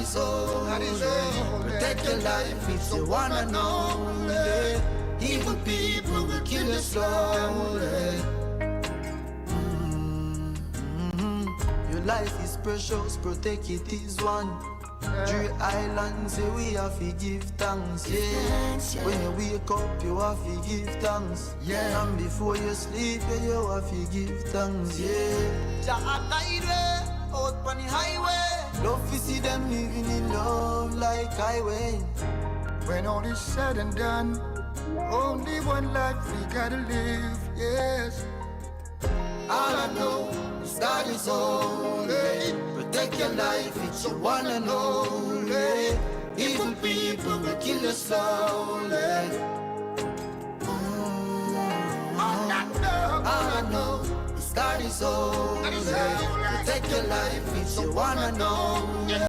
is all. Protect your life, it's the one and only. Evil people will kill you slowly. Your life is precious, protect it is one. Three islands, say we have to give thanks, yeah. When you wake up, you have to give thanks, yeah. And before you sleep, you have to give thanks, yeah. Jah guide way, out on the highway. Love to see them living in love like highway. When all is said and done, only one life we gotta live, yes. All I know is God is holy. Protect your life, it's your one and only. Evil people will kill you slowly. All I know is God is holy. Protect your life, it's your one and only.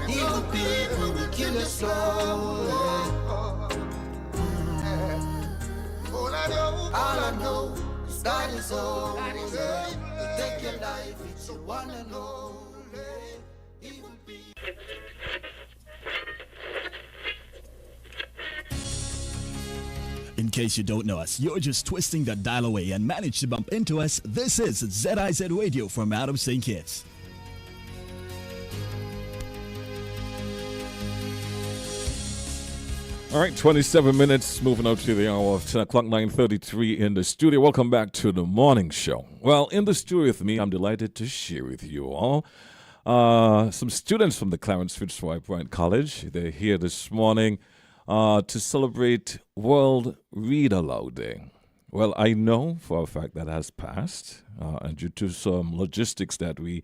Evil people will kill you slowly. All I know is God is holy. Protect your life, it's your one and only. Evil people. In case you don't know us, you're just twisting that dial away and managed to bump into us. This is ZIZ Radio from out of St. Kitts. All right, 27 minutes, moving up to the hour of 10 o'clock, 9:33 in the studio. Welcome back to the morning show. Well, in the studio with me, I'm delighted to share with you all some students from the Clarence Fitzroy Bryant College. They're here this morning to celebrate World Read Aloud Day. Well, I know for a fact that has passed, and due to some logistics that we,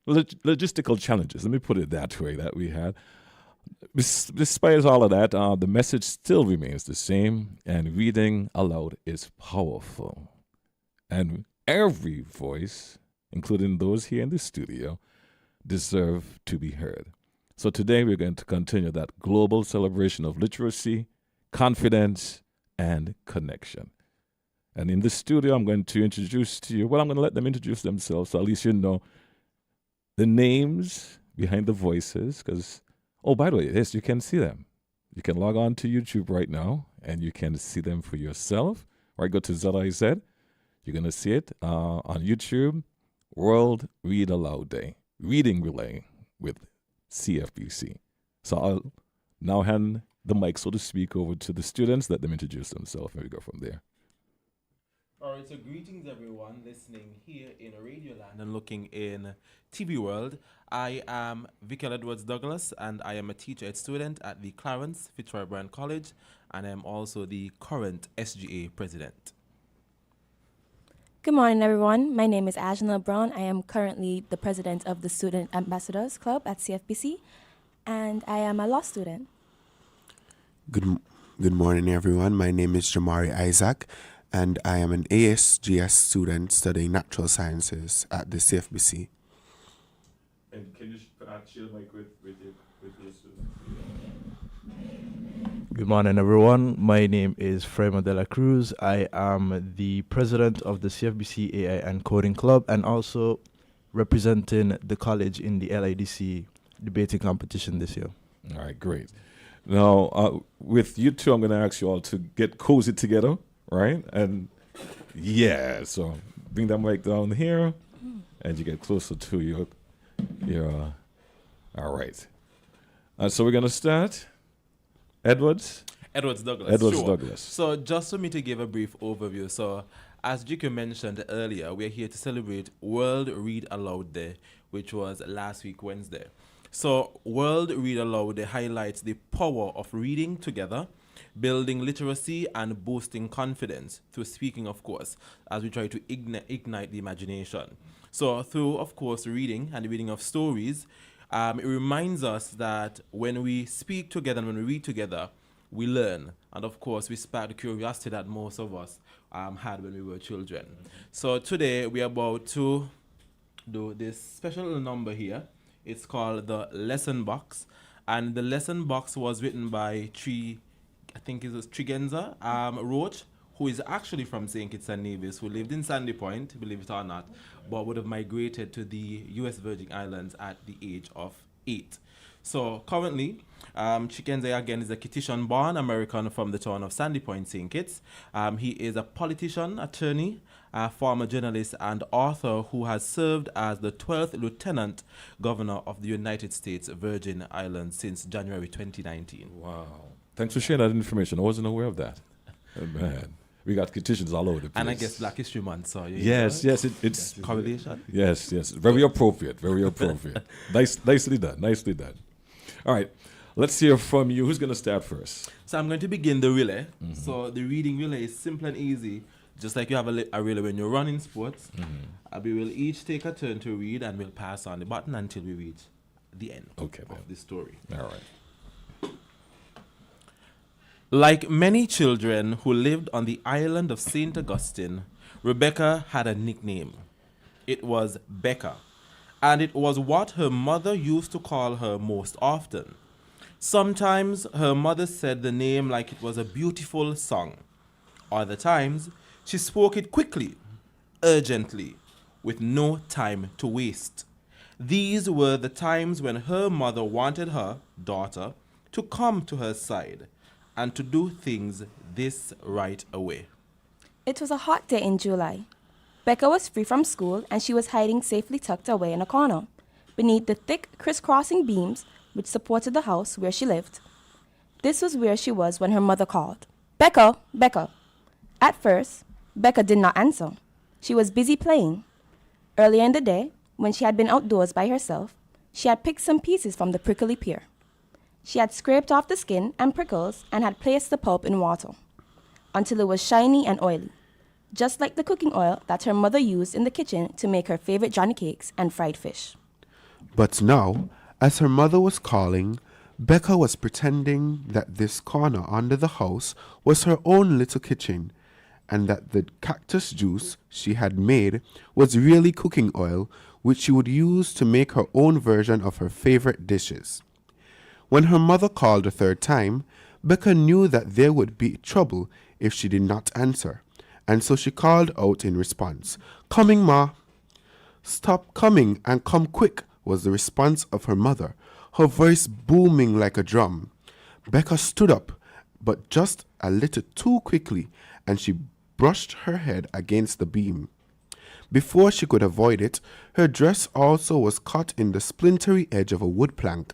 logistical challenges, let me put it that way, that we had. Despite all of that, the message still remains the same, and reading aloud is powerful. And every voice, including those here in the studio, deserve to be heard. So today we're going to continue that global celebration of literacy, confidence, and connection. And in the studio, I'm going to introduce to you, well, I'm going to let them introduce themselves, so at least you know the names behind the voices, because oh, by the way, yes, you can see them. You can log on to YouTube right now, and you can see them for yourself. Right, go to ZIZ. You're going to see it on YouTube. World Read Aloud Day. Reading Relay with CFBC. So I'll now hand the mic, so to speak, over to the students. Let them introduce themselves, and we go from there. All right, so greetings everyone listening here in Radio Land and looking in TV World. I am Vicky Edwards Douglas, and I am a teacher and student at the Clarence Fitzroy Bryant College, and I am also the current SGA president. Good morning, everyone. My name is Ajna Brown. I am currently the president of the Student Ambassadors Club at CFBC, and I am a law student. Good morning, everyone. My name is Jamari Isaac, and I am an ASGS student studying natural sciences at the CFBC. And can you share the mic with your students? Good morning, everyone. My name is Frema de la Cruz. I am the president of the CFBC AI and Coding Club, and also representing the college in the LIDC debating competition this year. All right, great. Now, with you two, I'm going to ask you all to get cozy together, right? And yeah, so bring that mic down here, and you get closer to your all right. So we're going to start. Edwards Douglas. Sure. Douglas. So just for me to give a brief overview. So as Jiku mentioned earlier, we're here to celebrate World Read Aloud Day, which was last week, Wednesday. So World Read Aloud Day highlights the power of reading together, building literacy and boosting confidence through speaking, of course, as we try to ignite the imagination. So through, of course, reading and the reading of stories, it reminds us that when we speak together and when we read together, we learn. And of course, we spark the curiosity that most of us had when we were children. So today, we are about to do this special little number here. It's called the Lesson Box. And the Lesson Box was written by Trigenza Roach, who is actually from St. Kitts and Nevis, who lived in Sandy Point, believe it or not, but would have migrated to the U.S. Virgin Islands at the age of 8. So currently, Chikenze again is a Kittitian-born American from the town of Sandy Point, St. Kitts. He is a politician, attorney, former journalist, and author who has served as the 12th Lieutenant Governor of the United States Virgin Islands since January 2019. Wow. Thanks for sharing that information. I wasn't aware of that. Oh, man. We got petitions all over the place. And I guess Black History Month, so yes, it's correlation. Yes, very appropriate, very appropriate. Nicely done, nicely done. All right, let's hear from you. Who's going to start first? So I'm going to begin the relay. So the reading relay is simple and easy, just like you have a relay when you run in sports. We will each take a turn to read, and we'll pass on the button until we reach the end of the story. All right. Like many children who lived on the island of St. Augustine, Rebecca had a nickname. It was Becca, and it was what her mother used to call her most often. Sometimes her mother said the name like it was a beautiful song. Other times, she spoke it quickly, urgently, with no time to waste. These were the times when her mother wanted her daughter to come to her side and to do things this right away. It was a hot day in July. Becca was free from school and she was hiding safely tucked away in a corner, beneath the thick, crisscrossing beams which supported the house where she lived. This was where she was when her mother called. "Becca, Becca." At first, Becca did not answer. She was busy playing. Earlier in the day, when she had been outdoors by herself, she had picked some pieces from the prickly pear. She had scraped off the skin and prickles and had placed the pulp in water until it was shiny and oily, just like the cooking oil that her mother used in the kitchen to make her favorite Johnny cakes and fried fish. But now, as her mother was calling, Becca was pretending that this corner under the house was her own little kitchen, and that the cactus juice she had made was really cooking oil, which she would use to make her own version of her favorite dishes. When her mother called a third time, Becca knew that there would be trouble if she did not answer, and so she called out in response, "Coming, Ma." "Stop coming and come quick," was the response of her mother, her voice booming like a drum. Becca stood up, but just a little too quickly, and she brushed her head against the beam. Before she could avoid it, her dress also was caught in the splintery edge of a wood plank,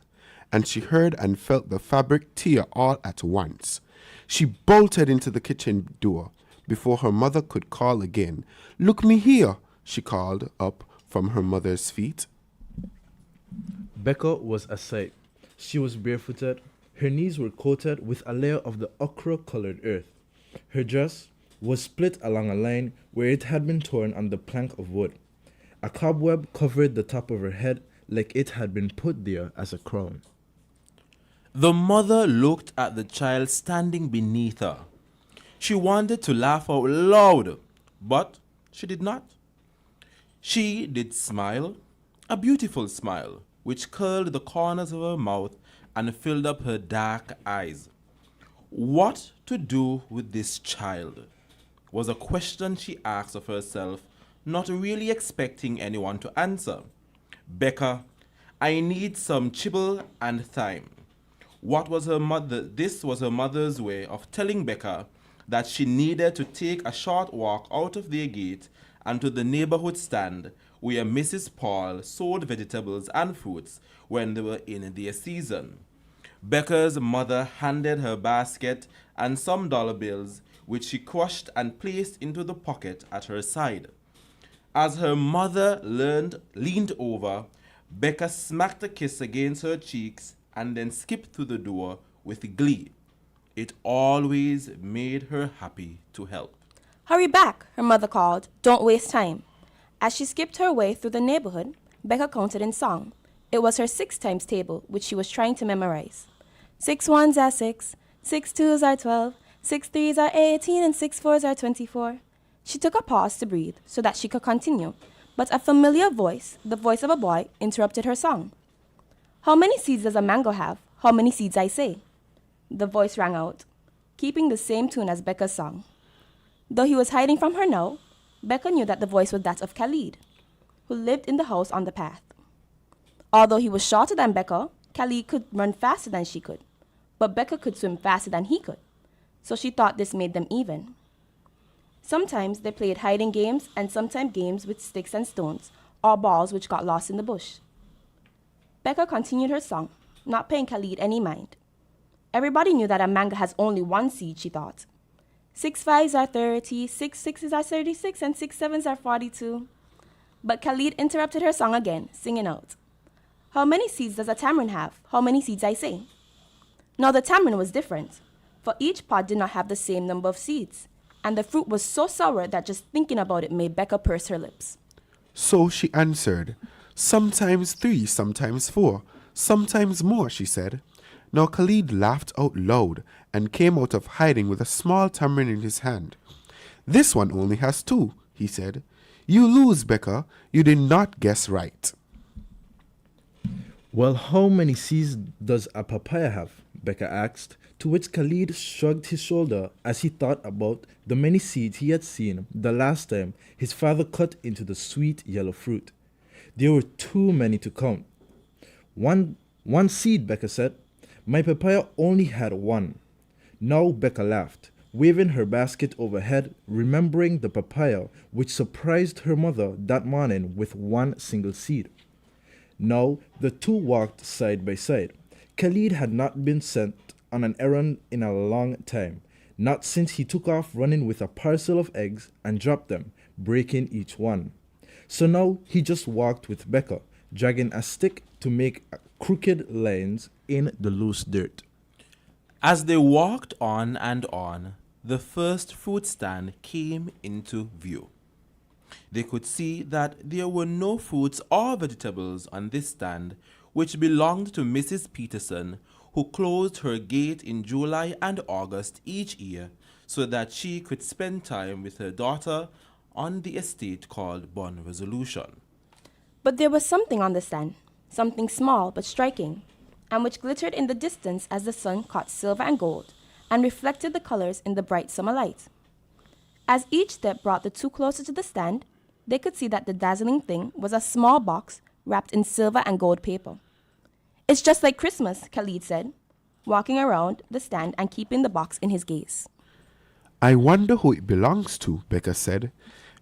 and she heard and felt the fabric tear all at once. She bolted into the kitchen door before her mother could call again. "Look me here," she called up from her mother's feet. Becca was a sight. She was barefooted. Her knees were coated with a layer of the ochre-colored earth. Her dress was split along a line where it had been torn on the plank of wood. A cobweb covered the top of her head like it had been put there as a crown. The mother looked at the child standing beneath her. She wanted to laugh out loud, but she did not. She did smile, a beautiful smile, which curled the corners of her mouth and filled up her dark eyes. What to do with this child was a question she asked of herself, not really expecting anyone to answer. "Becca, I need some chibble and thyme." What was her mother? This was her mother's way of telling Becca that she needed to take a short walk out of their gate and to the neighborhood stand where Mrs. Paul sold vegetables and fruits when they were in their season. Becca's mother handed her basket and some dollar bills, which she crushed and placed into the pocket at her side. As her mother leaned over, Becca smacked a kiss against her cheeks and then skipped through the door with glee. It always made her happy to help. "Hurry back," her mother called. "Don't waste time." As she skipped her way through the neighborhood, Becca counted in song. It was her 6 times table, which she was trying to memorize. 6 ones are 6, 6 twos are 12, 6 threes are 18, and 6 fours are 24. She took a pause to breathe so that she could continue, but a familiar voice, the voice of a boy, interrupted her song. "How many seeds does a mango have? How many seeds, I say?" The voice rang out, keeping the same tune as Becca's song. Though he was hiding from her now, Becca knew that the voice was that of Khalid, who lived in the house on the path. Although he was shorter than Becca, Khalid could run faster than she could, but Becca could swim faster than he could, so she thought this made them even. Sometimes they played hiding games and sometimes games with sticks and stones or balls which got lost in the bush. Becca continued her song, not paying Khalid any mind. Everybody knew that a mango has only one seed, she thought. 6 5s are 30, 6 6s are 36, and 6 7s are 42. But Khalid interrupted her song again, singing out, "How many seeds does a tamarind have? How many seeds, I say?" Now the tamarind was different, for each pod did not have the same number of seeds, and the fruit was so sour that just thinking about it made Becca purse her lips. So she answered, "Sometimes 3, sometimes 4, sometimes more," she said. Now Khalid laughed out loud and came out of hiding with a small tamarind in his hand. "This one only has 2, he said. "You lose, Becca. You did not guess right." Well, how many seeds does a papaya have? Becca asked, to which Khalid shrugged his shoulder as he thought about the many seeds he had seen the last time his father cut into the sweet yellow fruit. There were too many to count. One seed, Becca said. My papaya only had 1. Now Becca laughed, waving her basket overhead, remembering the papaya which surprised her mother that morning with 1 single seed. Now the two walked side by side. Khalid had not been sent on an errand in a long time, not since he took off running with a parcel of eggs and dropped them, breaking each one. So now he just walked with Becca, dragging a stick to make crooked lines in the loose dirt. As they walked on and on, the first fruit stand came into view. They could see that there were no fruits or vegetables on this stand, which belonged to Mrs. Peterson, who closed her gate in July and August each year so that she could spend time with her daughter on the estate called Bon Resolution. But there was something on the stand, something small but striking, and which glittered in the distance as the sun caught silver and gold and reflected the colors in the bright summer light. As each step brought the two closer to the stand, they could see that the dazzling thing was a small box wrapped in silver and gold paper. "It's just like Christmas," Khalid said, walking around the stand and keeping the box in his gaze. "I wonder who it belongs to," Becca said,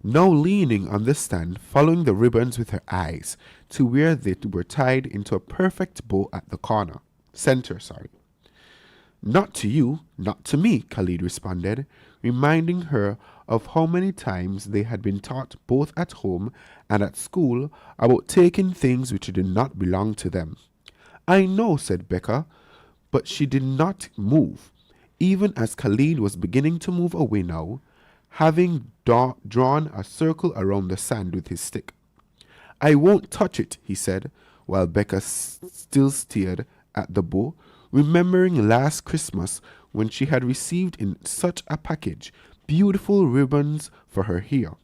now leaning on the stand, following the ribbons with her eyes to where they were tied into a perfect bow at the center. "Not to you, not to me," Khalid responded, reminding her of how many times they had been taught both at home and at school about taking things which did not belong to them. "I know," said Becca, but she did not move, even as Khalid was beginning to move away now, having drawn a circle around the sand with his stick. "I won't touch it," he said, while Becca still stared at the bow, remembering last Christmas when she had received in such a package beautiful ribbons for her hair.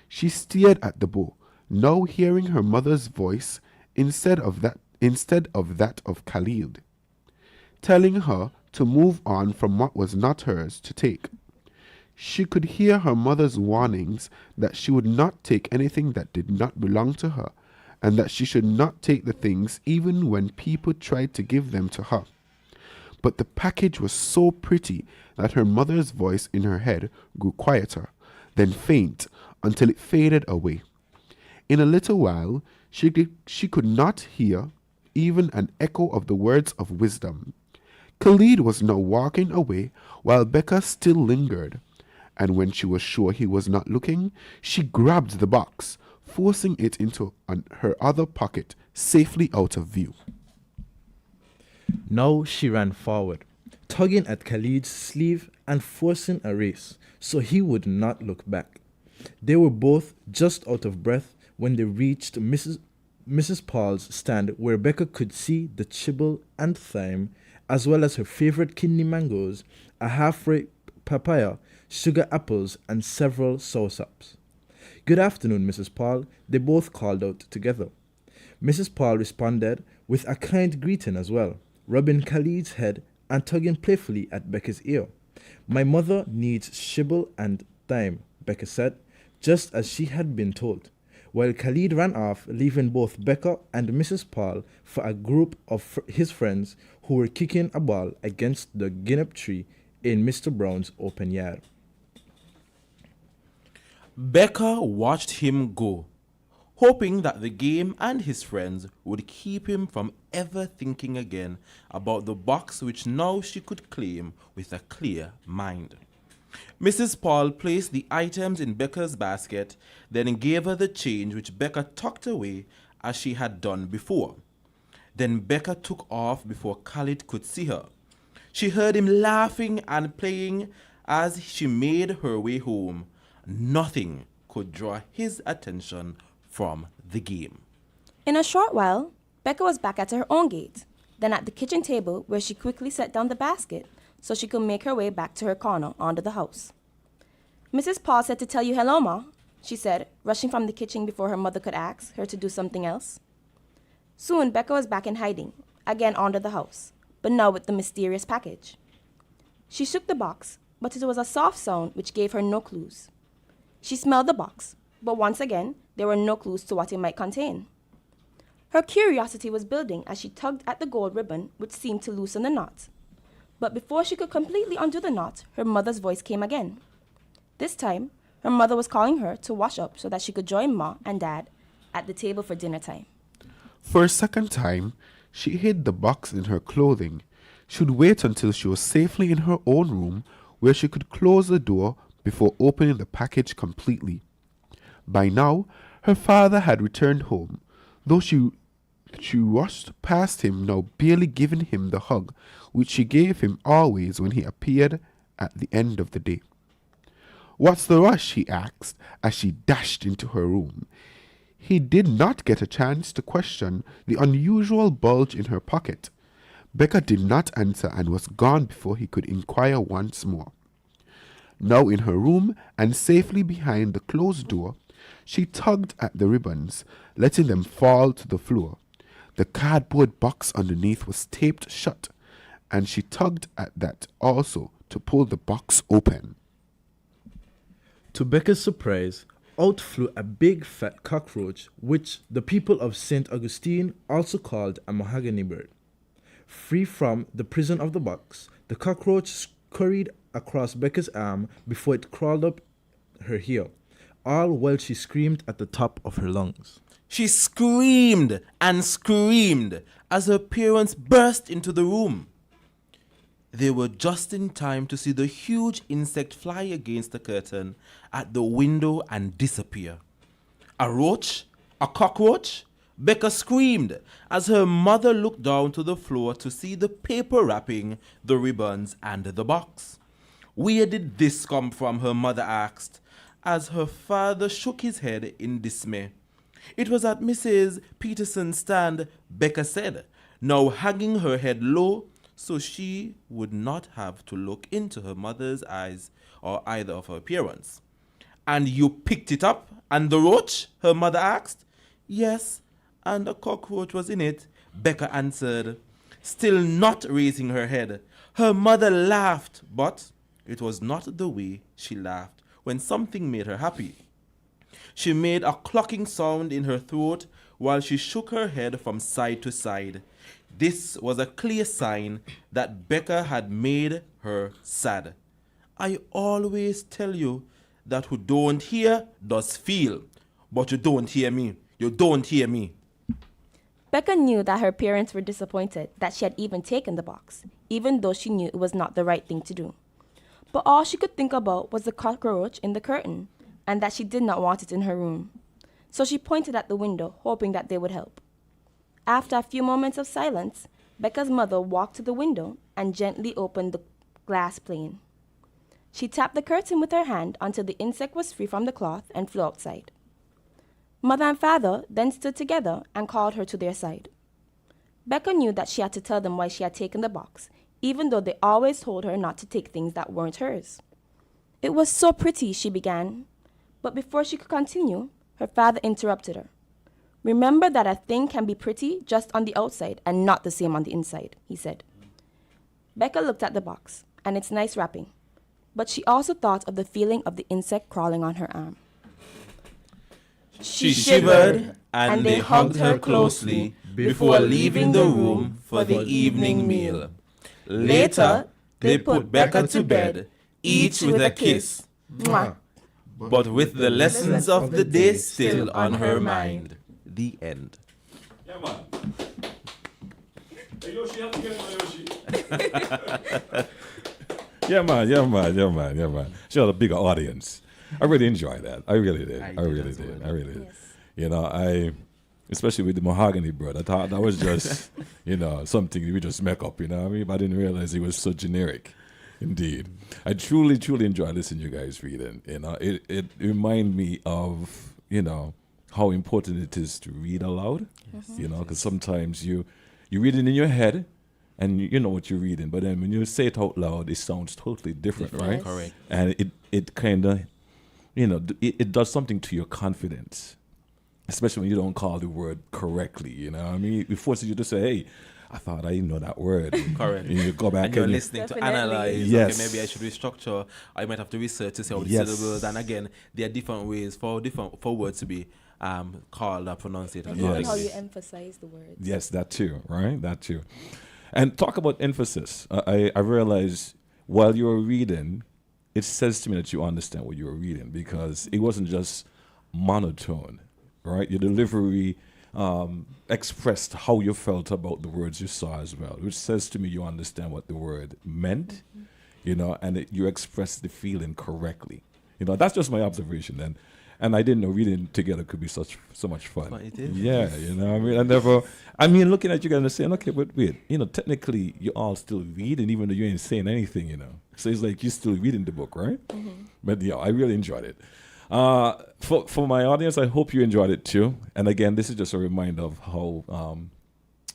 She stared at the bow, now hearing her mother's voice instead of that of Khalid, telling her to move on from what was not hers to take. She could hear her mother's warnings that she would not take anything that did not belong to her, and that she should not take the things even when people tried to give them to her. But the package was so pretty that her mother's voice in her head grew quieter, then faint, until it faded away. In a little while, she could not hear even an echo of the words of wisdom. Khalid was now walking away while Becca still lingered, and when she was sure he was not looking, she grabbed the box, forcing it into her other pocket, safely out of view. Now she ran forward, tugging at Khalid's sleeve and forcing a race, so he would not look back. They were both just out of breath when they reached Mrs. Paul's stand, where Becca could see the chibble and thyme, as well as her favorite kidney mangoes, a half-ripe papaya, sugar apples, and several sourshops. "Good afternoon, Mrs. Paul," they both called out together. Mrs. Paul responded with a kind greeting as well, rubbing Khalid's head and tugging playfully at Becca's ear. My mother needs shibble and thyme, Becca said, just as she had been told, while Khalid ran off, leaving both Becca and Mrs. Paul for a group of his friends who were kicking a ball against the guinea tree in Mr. Brown's open yard. Becca watched him go, hoping that the game and his friends would keep him from ever thinking again about the box which now she could claim with a clear mind. Mrs. Paul placed the items in Becca's basket, then gave her the change which Becca tucked away as she had done before. Then Becca took off before Khalid could see her. She heard him laughing and playing as she made her way home. Nothing could draw his attention from the game. In a short while, Becca was back at her own gate, then at the kitchen table where she quickly set down the basket so she could make her way back to her corner under the house. Mrs. Paul said to tell you hello, Ma, she said, rushing from the kitchen before her mother could ask her to do something else. Soon, Becca was back in hiding, again under the house, but now with the mysterious package. She shook the box, but it was a soft sound which gave her no clues. She smelled the box, but once again, there were no clues to what it might contain. Her curiosity was building as she tugged at the gold ribbon, which seemed to loosen the knot. But before she could completely undo the knot, her mother's voice came again. This time, her mother was calling her to wash up so that she could join Ma and Dad at the table for dinner time. For a second time, she hid the box in her clothing. She would wait until she was safely in her own room, where she could close the door before opening the package completely. By now, her father had returned home, though she rushed past him, now barely giving him the hug which she gave him always when he appeared at the end of the day. "What's the rush?" he asked as she dashed into her room. He did not get a chance to question the unusual bulge in her pocket. Becca did not answer and was gone before he could inquire once more. Now in her room and safely behind the closed door, she tugged at the ribbons, letting them fall to the floor. The cardboard box underneath was taped shut, and she tugged at that also to pull the box open. To Becca's surprise, out flew a big fat cockroach, which the people of St. Augustine also called a mahogany bird. Free from the prison of the box, the cockroach scurried across Becca's arm before it crawled up her heel, all while she screamed at the top of her lungs. She screamed and screamed as her parents burst into the room. They were just in time to see the huge insect fly against the curtain at the window and disappear. A roach? A cockroach? Becca screamed as her mother looked down to the floor to see the paper wrapping the ribbons and the box. Where did this come from? Her mother asked, as her father shook his head in dismay. It was at Mrs. Peterson's stand, Becca said, now hanging her head low so she would not have to look into her mother's eyes or either of her parents. "And you picked it up, and the roach?" her mother asked. "Yes, and a cockroach was in it," Becca answered, still not raising her head. Her mother laughed, but it was not the way she laughed when something made her happy. She made a clucking sound in her throat while she shook her head from side to side. This was a clear sign that Becca had made her sad. "I always tell you that who don't hear does feel, but you don't hear me. You don't hear me." Becca knew that her parents were disappointed that she had even taken the box, even though she knew it was not the right thing to do. But all she could think about was the cockroach in the curtain, and that she did not want it in her room. So she pointed at the window, hoping that they would help. After a few moments of silence, Becca's mother walked to the window and gently opened the glass pane. She tapped the curtain with her hand until the insect was free from the cloth and flew outside. Mother and father then stood together and called her to their side. Becca knew that she had to tell them why she had taken the box, even though they always told her not to take things that weren't hers. "It was so pretty," she began. But before she could continue, her father interrupted her. "Remember that a thing can be pretty just on the outside and not the same on the inside," he said. Becca looked at the box and its nice wrapping, but she also thought of the feeling of the insect crawling on her arm. She shivered, and they hugged her closely before leaving the room for the evening meal. Later, they put Becca to bed, each with a kiss, Mwah. but with the lessons of the day still on her mind. The end. Yeah, man. Hey, Yoshi, have to get Yoshi. Yeah, man. She had a bigger audience. I really enjoyed that. I really did. I really did. Yes. You know, especially with the Mahogany Bird, I thought that was just, something we just make up, you know what I mean? But I didn't realize it was so generic. Indeed. I truly enjoy listening to you guys reading. You know, it reminds me of, how important it is to read aloud. Yes. Because sometimes you read it in your head, and you know what you're reading, but then when you say it out loud, it sounds totally different, right? Yes. Correct. And it kind of, it does something to your confidence, especially when you don't call the word correctly, you know what I mean? It forces you to say, hey, I thought I didn't know that word. Correct. And you go back And you're and listening to Definitely. analyze. Yes. Okay, maybe I should restructure. I might have to research to see how the Yes. syllables. And again, there are different ways for words to be called or pronounced. And Yes. even how you emphasize the words. yes, that too, right? That too. And talk about emphasis. I realized while you were reading, it says to me that you understand what you were reading because it wasn't just monotone, right? Your delivery expressed how you felt about the words you saw as well, which says to me you understand what the word meant, and you expressed the feeling correctly. That's just my observation. And I didn't know reading together could be so much fun. But it is. Yeah, looking at you guys and saying, okay, but wait, technically you all still read, and even though you ain't saying anything, So it's like you're still reading the book, right? Mm-hmm. But yeah, I really enjoyed it. For my audience, I hope you enjoyed it too. And again, this is just a reminder of how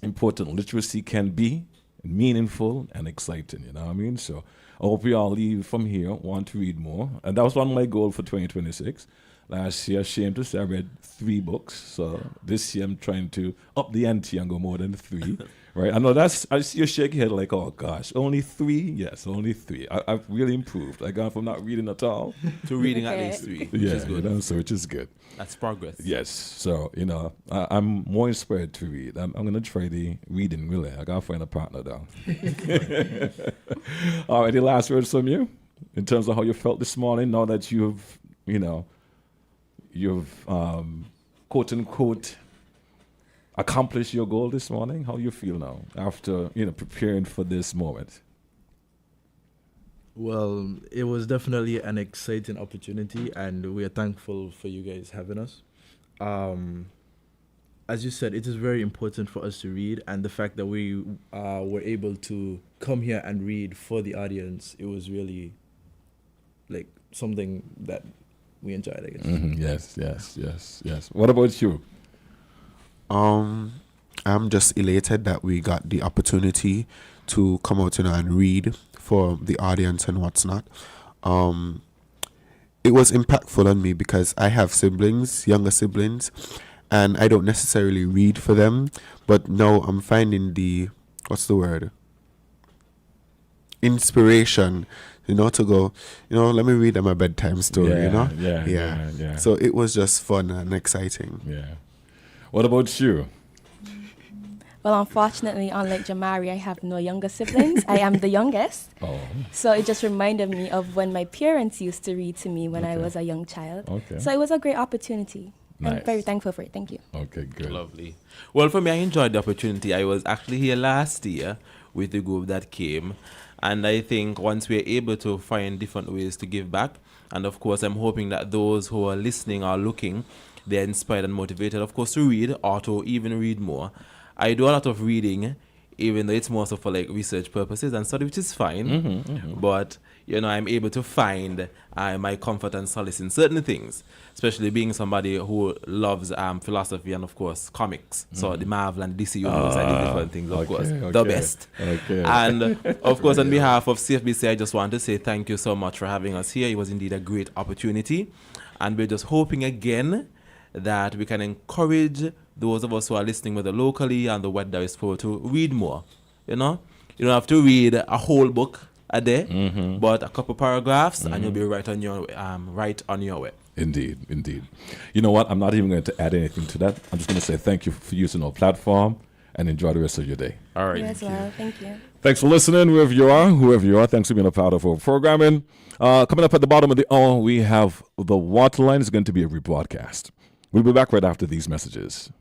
important literacy can be, meaningful and exciting, you know what I mean? So I hope you all leave from here, want to read more. And that was one of my goals for 2026. Last year, ashamed to say, I read 3 books. So this year, I'm trying to up the ante and go more than 3. Right? I know I see you shake your head like, oh gosh, only 3? Yes, only 3. I've really improved. I gone from not reading at all. To reading at Okay. least 3, which Yeah, is good. so which is good. That's progress. Yes. So, I'm more inspired to read. I'm going to try the reading relay. I got to find a partner now. All right, the last words from you in terms of how you felt this morning now that you've quote unquote accomplished your goal this morning. How you feel now after, preparing for this moment? Well, it was definitely an exciting opportunity, and we are thankful for you guys having us. As you said, it is very important for us to read, and the fact that we were able to come here and read for the audience, it was really like something that we enjoyed, I guess. Mm-hmm. Yes. What about you? I'm just elated that we got the opportunity to come out and read for the audience and what's not. It was impactful on me because I have siblings, younger siblings, and I don't necessarily read for them, but now I'm finding inspiration, to go, let me read them a bedtime story, Yeah. So it was just fun and exciting. Yeah. What about you? Well, unfortunately, unlike Jamari, I have no younger siblings. I am the youngest. Oh, So it just reminded me of when my parents used to read to me when I Okay. was a young child. okay. So it was a great opportunity. Nice. I'm very thankful for it. Thank you. Okay, good. Lovely. Well, for me, I enjoyed the opportunity. I was actually here last year with the group that came. And I think once we're able to find different ways to give back, and of course, I'm hoping that those who are listening are looking, they're inspired and motivated, of course, to read or to even read more. I do a lot of reading, even though it's more so for like research purposes and study, which is fine. But, I'm able to find my comfort and solace in certain things, especially being somebody who loves philosophy and, of course, comics. So the Marvel and DC universe and these different things, of course. The best. Okay. And, of course, on behalf of CFBC, I just want to say thank you so much for having us here. It was indeed a great opportunity. And we're just hoping again that we can encourage those of us who are listening, whether locally and the web diaspora, to read more. You don't have to read a whole book a day, but a couple paragraphs, and you'll be right on your way. Indeed. You know what? I'm not even going to add anything to that. I'm just going to say thank you for using our platform and enjoy the rest of your day. All right. You as well. Thank you. Thanks for listening, whoever you are. Thanks for being a part of our programming. Coming up at the bottom of the hour, we have the Waterline. Is going to be a rebroadcast. We'll be back right after these messages.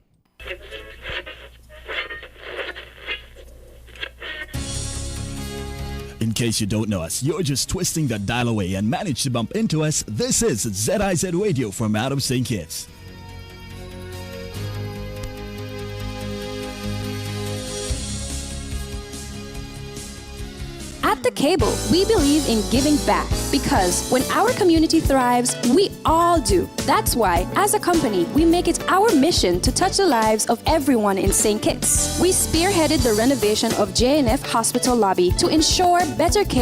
In case you don't know us, you're just twisting that dial away and managed to bump into us. This is ZIZ Radio from out of St. Kitts. At The Cable, we believe in giving back because when our community thrives, we all do. That's why, as a company, we make it our mission to touch the lives of everyone in St. Kitts. We spearheaded the renovation of JNF Hospital lobby to ensure better care